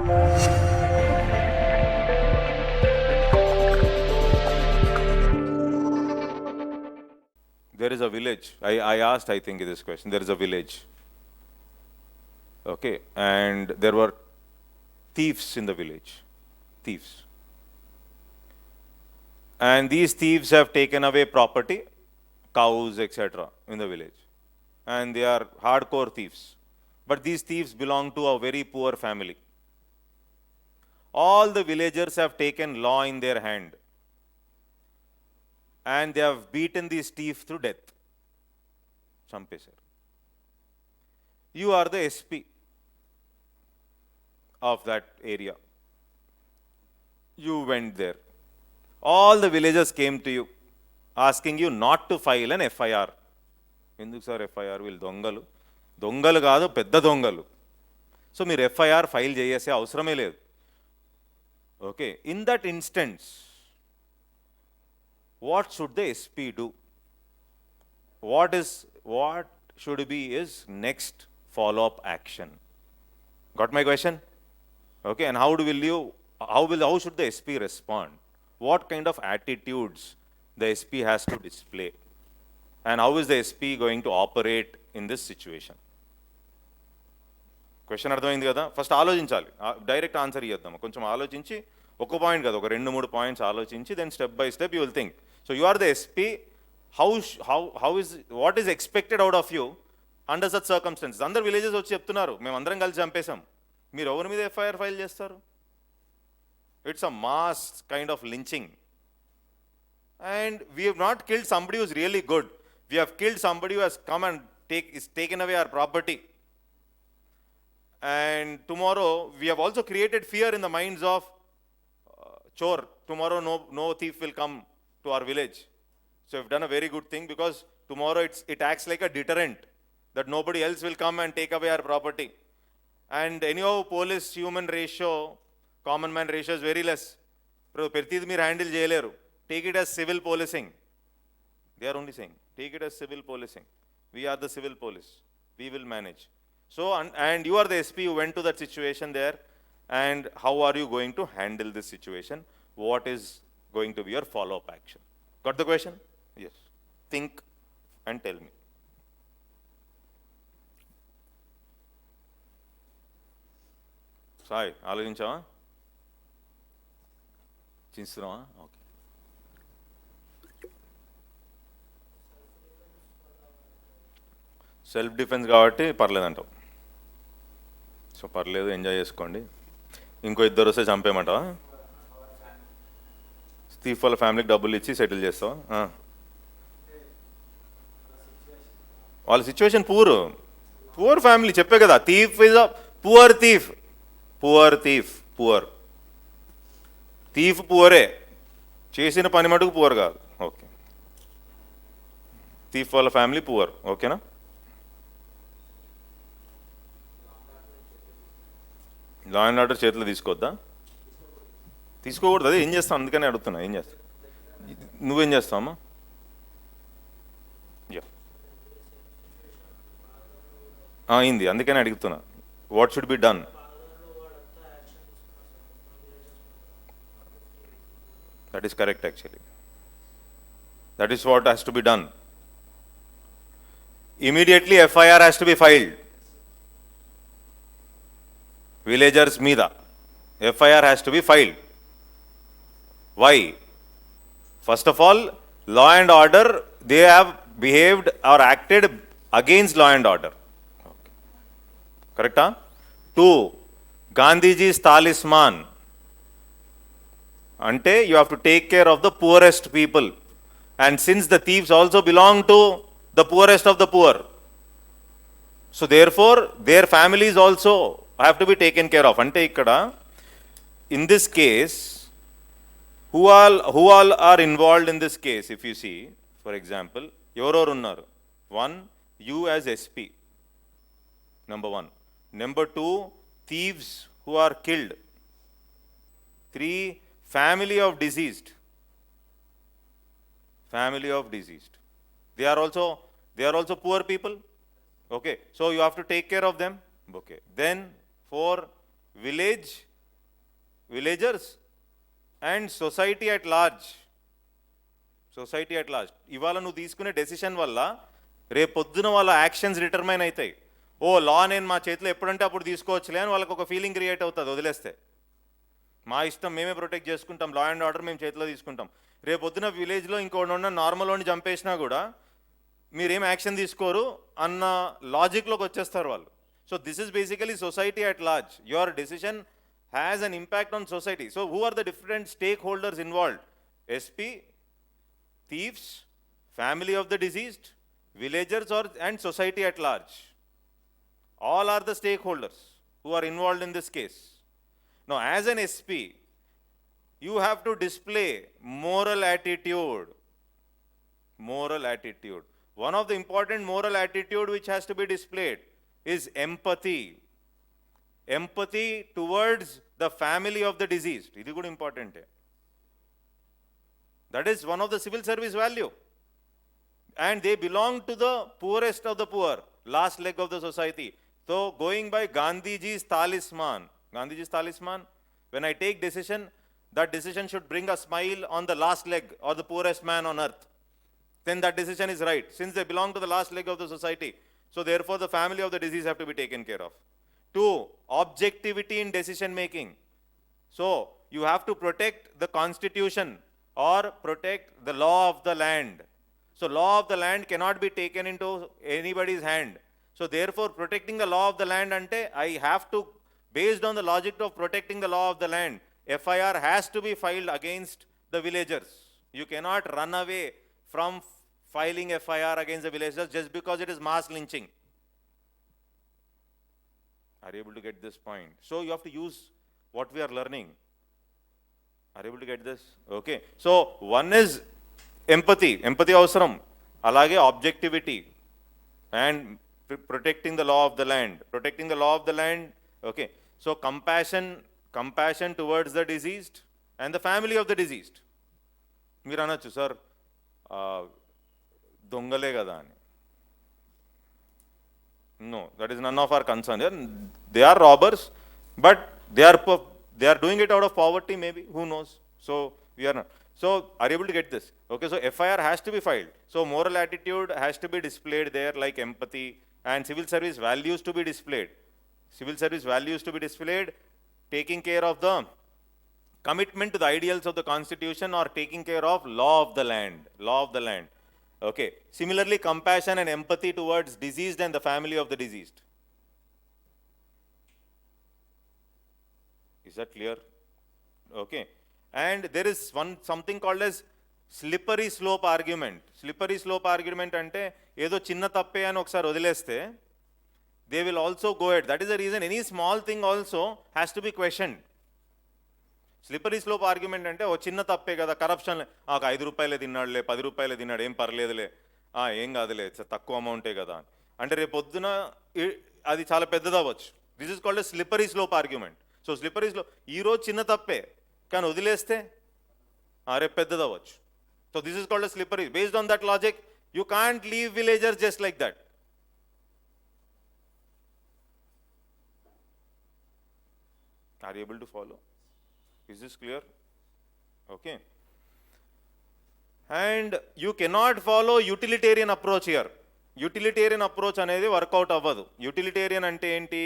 There is a village. I asked, I think, this question. There is a village. Okay. And there were thieves in the village. Thieves. And these thieves have taken away property, cows, etc. in the village. And they are hardcore thieves. But these thieves belong to a very poor family. All the villagers have taken law in their hand. And they have beaten these thieves to death. Champesar. You are the SP of that area. You went there. All the villagers came to you, asking you not to file an FIR. Enduku sir FIR will dongalu. Dongalu kaadu, pedda dongalu. So meer FIR file cheyese avasarame ledu. Okay. In that instance, what should the SP do? What should be his next follow-up action? Got my question? Okay. And how should the SP respond? What kind of attitudes the SP has to display? And how is the SP going to operate in this situation? Question అర్థమైంది కదా? First ఆలోచించాలి, direct answer ఇద్దాము. కొంచెం ఆలోచించి, ఒక point కదా, ఒక 2-3 points ఆలోచించి, then step by step you will think. So you are the SP. What is expected out of you under such circumstances? అందరు విలేజెస్ వచ్చి చెప్తున్నారు మేము అందరం కలిసి చంపేశాం, మీరు ఎవరి మీద FIR ఫైల్ చేస్తారు? It's a mass kind of lynching. And we have not killed somebody who's really good. We have killed somebody who has come and taken away our property. And tomorrow, we have also created fear in the minds of chor. Tomorrow, no thief will come to our village. So we've done a very good thing, because tomorrow it acts like a deterrent that nobody else will come and take away our property. And anyhow, police-human ratio, common man ratio is very less. Pertid meer handle cheyaleru. Take it as civil policing. They are only saying, take it as civil policing. We are the civil police. We will manage. So, and you are the SP, you went to that situation there, and how are you going to handle this situation? What is going to be your follow-up action? Got the question? Yes. Think and tell me. Sai, ఆలోచించావా? చించుతున్నావా? Okay. Self defence కాబట్టి పర్లేదంటావు. So పర్లేదు, enjoy చేసుకోండి. ఇంకో 2 వస్తే చంపేయమంటావా? Thief వాళ్ళ ఫ్యామిలీకి డబ్బులు ఇచ్చి సెటిల్ చేస్తావా? వాళ్ళ సిచ్యువేషన్ పూర్ ఫ్యామిలీ. చెప్పే కదా, thief is a poor thief. Poor thief పువరే, చేసిన పని మటుకు పువర్ కాదు. ఓకే. థీఫ్ వాళ్ళ ఫ్యామిలీ పువర్. ఓకేనా? లా అండ్ ఆర్డర్ చేతిలో తీసుకోవద్దా? తీసుకోకూడదు. అదే ఏం చేస్తావు, అందుకనే అడుగుతున్నా. ఏం చేస్తావు? నువ్వేం చేస్తావమ్మా? అయింది, అందుకనే అడుగుతున్నా. What should be done? That is correct, actually. That is what has to be done. Immediately FIR has to be filed. Villagers meeda FIR has to be filed. Why? First of all, law and order, they have behaved or acted against law and order. Okay. Correct? 2, Gandhiji's talisman. Ante you have to take care of the poorest people, and since the thieves also belong to the poorest of the poor, so therefore their families also have to be taken care of. Ante ikkada in this case, who all are involved in this case? If you see, for example, evaroru unnaru. 1, you as SP, number 1. Number 2, thieves who are killed. 3, family of deceased. They are also poor people. Okay, so you have to take care of them. Okay, then 4, village villagers, and society at large. Society at last. ఇవాళ నువ్వు తీసుకునే decision వల్ల రేపొద్దున వాళ్ళ actions determine అవుతాయి. ఓ లా నేను మా చేతిలో ఎప్పుడంటే అప్పుడు తీసుకోవచ్చులే అని వాళ్ళకి ఒక ఫీలింగ్ క్రియేట్ అవుతుంది వదిలేస్తే. మా ఇష్టం మేమే ప్రొటెక్ట్ చేసుకుంటాం, లా అండ్ ఆర్డర్ మేము చేతిలో తీసుకుంటాం. రేపొద్దున విలేజ్లో ఇంకోటి ఉన్న నార్మల్ వాడిని చంపేసినా కూడా మీరేం యాక్షన్ తీసుకోరు అన్న లాజిక్లోకి వచ్చేస్తారు వాళ్ళు. So this is basically society at large. Your decision has an impact on society. So who are the different stakeholders involved? SP, thieves, family of the deceased, villagers and society at large. All are the stakeholders who are involved in this case. Now, as an SP, you have to display moral attitude. Moral attitude. One of the important moral attitude which has to be displayed is empathy. Empathy towards the family of the deceased. This is good important. That is one of the civil service value. And they belong to the poorest of the poor, last leg of the society. So going by Gandhiji's talisman, when I take decision, that decision should bring a smile on the last leg or the poorest man on earth. Then that decision is right, since they belong to the last leg of the society. So therefore the family of the deceased have to be taken care of. 2, objectivity in decision making. So you have to protect the constitution or protect the law of the land. So law of the land cannot be taken into anybody's hand. So therefore protecting the law of the land ante I have to, based on the logic of protecting the law of the land, FIR has to be filed against the villagers. You cannot run away from filing FIR against the villagers just because it is mass lynching. Are you able to get this point? So you have to use what we are learning. Are you able to get this? Okay. So one is empathy. Empathy అవసరం. అలాగే objectivity and protecting the law of the land. Protecting the law of the land. Okay. So compassion towards the deceased and the family of the deceased. మీరు అనొచ్చు sir దొంగలే కదా అని. No, that is none of our concern. They are robbers, but they are doing it out of poverty maybe, who knows. So we are not. So are you able to get this? Okay, so FIR has to be filed. So moral attitude has to be displayed there, like empathy, and civil service values to be displayed. Civil service values to be displayed, taking care of the commitment to the ideals of the constitution or taking care of law of the land. Law of the land. Okay. Similarly, compassion and empathy towards deceased and the family of the deceased. Is that clear? Okay. And there is something called as slippery slope argument. Slippery slope argument ante edo chinna tappe ani okkasari odileste they will also go ahead. That is the reason any small thing also has to be questioned. Slippery slope argument అంటే ఓ చిన్న తప్పే కదా, corruption, ఒక 5 రూపాయలే తిన్నాడులే, 10 రూపాయలే తిన్నాడు, ఏం పర్లేదులే, ఏం కాదులే, తక్కువ అమౌంటే కదా అంటే రేపు పొద్దున అది చాలా పెద్దది అవ్వచ్చు. This is called slippery slope argument. So slippery slope ఈరోజు చిన్న తప్పే కానీ వదిలేస్తే రేపు పెద్దది అవ్వచ్చు. So this is called slippery. Based on that logic you can't leave villagers just like that. Are you able to follow? Is this clear? Okay. And you cannot follow utilitarian approach here. Utilitarian approach anedi workout avvadu. Utilitarian ante enti?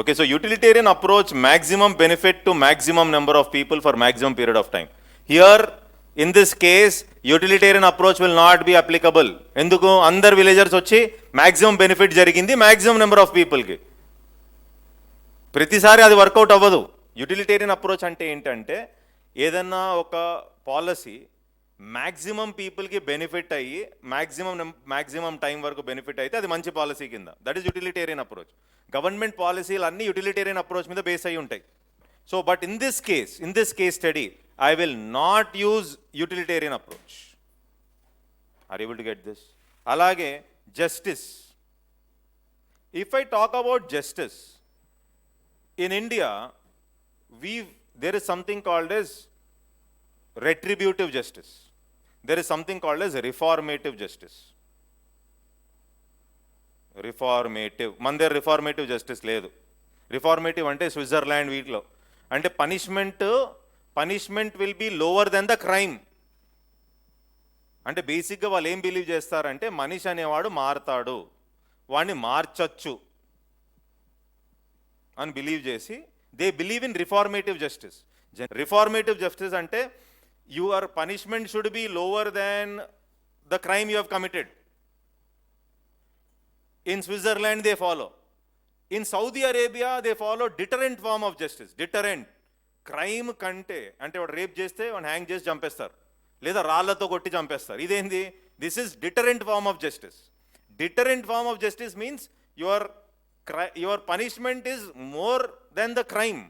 Okay, so utilitarian approach, maximum benefit to maximum number of people for maximum period of time. Here in this case utilitarian approach will not be applicable. Enduku andar villagers వచ్చి maximum benefit జరిగింది maximum number of people కి. ప్రతిసారి అది work out అవ్వదు. Utilitarian approach అంటే ఏంటంటే ఏదన్నా ఒక పాలసీ మ్యాక్సిమం పీపుల్కి బెనిఫిట్ అయ్యి మ్యాక్సిమం టైం వరకు బెనిఫిట్ అయితే అది మంచి పాలసీ కింద. That is utilitarian approach. Government పాలసీలు అన్నీ యూటిలిటేరియన్ అప్రోచ్ మీద బేస్ అయ్యి ఉంటాయి. So but in this case study I will not use utilitarian approach. Are able to get this? అలాగే justice. If I talk about justice, in India, there is something called as retributive justice. There is something called as reformative justice. Reformative. మన దగ్గర reformative justice లేదు. Reformative అంటే స్విట్జర్లాండ్ వీటిలో అంటే punishment will be lower than the crime. అంటే బేసిక్గా వాళ్ళు ఏం బిలీవ్ చేస్తారంటే మనిషి అనేవాడు మారతాడు, వాడిని మార్చచ్చు అని బిలీవ్ చేసి they believe in reformative justice. Reformative justice అంటే your punishment should be lower than the crime you have committed. In Switzerland they follow, in Saudi Arabia they follow deterrent form of justice. Deterrent crime కంటే, అంటే వాడు rape చేస్తే వాడు hang చేసి చంపేస్తారు, లేదా రాళ్లతో కొట్టి చంపేస్తారు. ఇదేంది? This is deterrent form of justice. Deterrent form of justice means your punishment is more than the crime.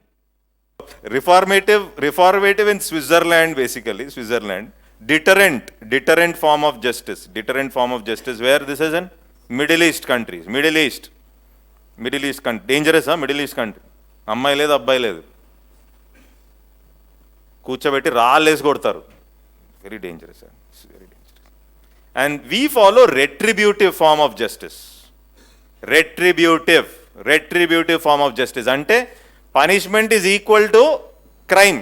Reformative in Switzerland, basically Switzerland, deterrent form of justice where this is in Middle East countries. Middle East country dangerous. Middle East country అమ్మాయి లేదు అబ్బాయి లేదు, కూర్చోబెట్టి రాళ్ళేసి కొడతారు. Very dangerous, very dangerous. And we follow retributive form of justice. retributive form of justice అంటే punishment is equal to crime.